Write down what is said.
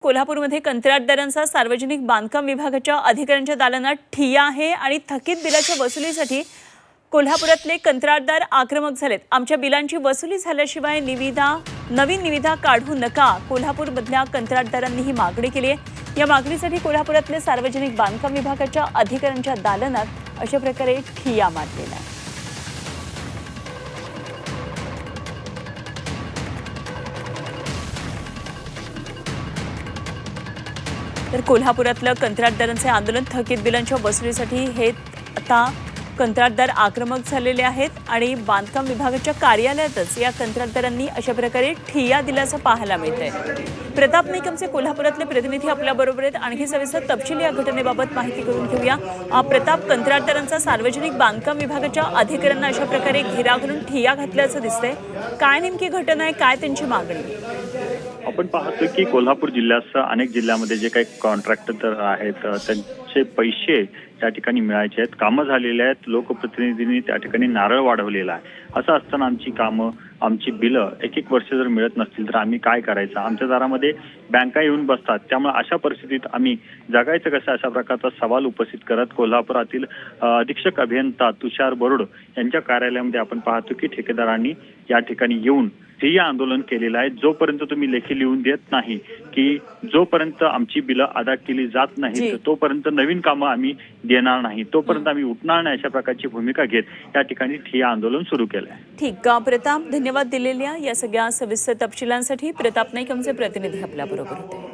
कोल्हापूरमध्ये कंत्राटदारांचा सार्वजनिक बांधकाम विभागाच्या अधिकाऱ्यांच्या दालनात ठिय्या आहे आणि थकीत बिलाच्या वसुलीसाठी कोल्हापुरातले कंत्राटदार आक्रमक झालेत। आमच्या बिलांची वसुली झाल्याशिवाय नवीन निविदा काढू नका, कोल्हापूरमधल्या कंत्राटदारांनी ही मागणी केली आहे। या मागणीसाठी कोल्हापुरातले सार्वजनिक बांधकाम विभागाच्या अधिकाऱ्यांच्या दालनात अशा प्रकारे ठिय्या मारलेला आहे। तर कोल्हापुरातलं कंत्राटदारांचे आंदोलन, थकीत बिलांच्या वसुलीसाठी हे आता कंत्राटदार आक्रमक झालेले आहेत आणि बांधकाम विभागाच्या कार्यालयातच या कंत्राटदारांनी अशा प्रकारे ठिय्या दिल्याचं पाहायला मिळतंय। प्रताप नाईक आमचे कोल्हापुरातले प्रतिनिधी आपल्या बरोबर आहेत। आणखी सविस्तर तपशील या घटनेबाबत माहिती करून घेऊया। प्रताप, कंत्राटदारांचा सार्वजनिक बांधकाम विभागाच्या अधिकाऱ्यांना अशा प्रकारे घेराव घालून ठिय्या घातल्याचं दिसतंय, काय नेमकी घटना आहे, काय त्यांची मागणी? आपण पाहतो की कोल्हापूर जिल्ह्यासह अनेक जिल्ह्यामध्ये जे काही कॉन्ट्रॅक्टर आहेत त्यांचे पैसे त्या ठिकाणी मिळायचे आहेत, कामं झालेले आहेत, लोकप्रतिनिधींनी त्या ठिकाणी नारळ वाढवलेला आहे। असं असताना आमची कामं, आमची बिलं एक वर्ष जर मिळत नसतील तर आम्ही काय करायचं? आमच्या दारामध्ये बँका येऊन बसतात, त्यामुळे अशा परिस्थितीत आम्ही जगायचं कसं, अशा प्रकारचा सवाल उपस्थित करत कोल्हापुरातील अधीक्षक अभियंता तुषार बरोड यांच्या कार्यालयामध्ये आपण पाहतो की ठेकेदारांनी या ठिकाणी येऊन ठिय्या आंदोलन केलेलं आहे। जोपर्यंत तुम्ही लेखी लिहून देत नाही की जोपर्यंत आमची बिलं अदा केली जात नाही तोपर्यंत नवीन कामं आम्ही देणार नाही, तोपर्यंत आम्ही उठणार नाही, अशा प्रकारची भूमिका घेत या ठिकाणी ठिय्या आंदोलन सुरू केलं आहे। ठीक, प्रताप, धन्यवाद दिलेल्या या सगळ्या सविस्तर तपशिलांसाठी। प्रताप नाईक आमचे प्रतिनिधी आपल्या बरोबर होते।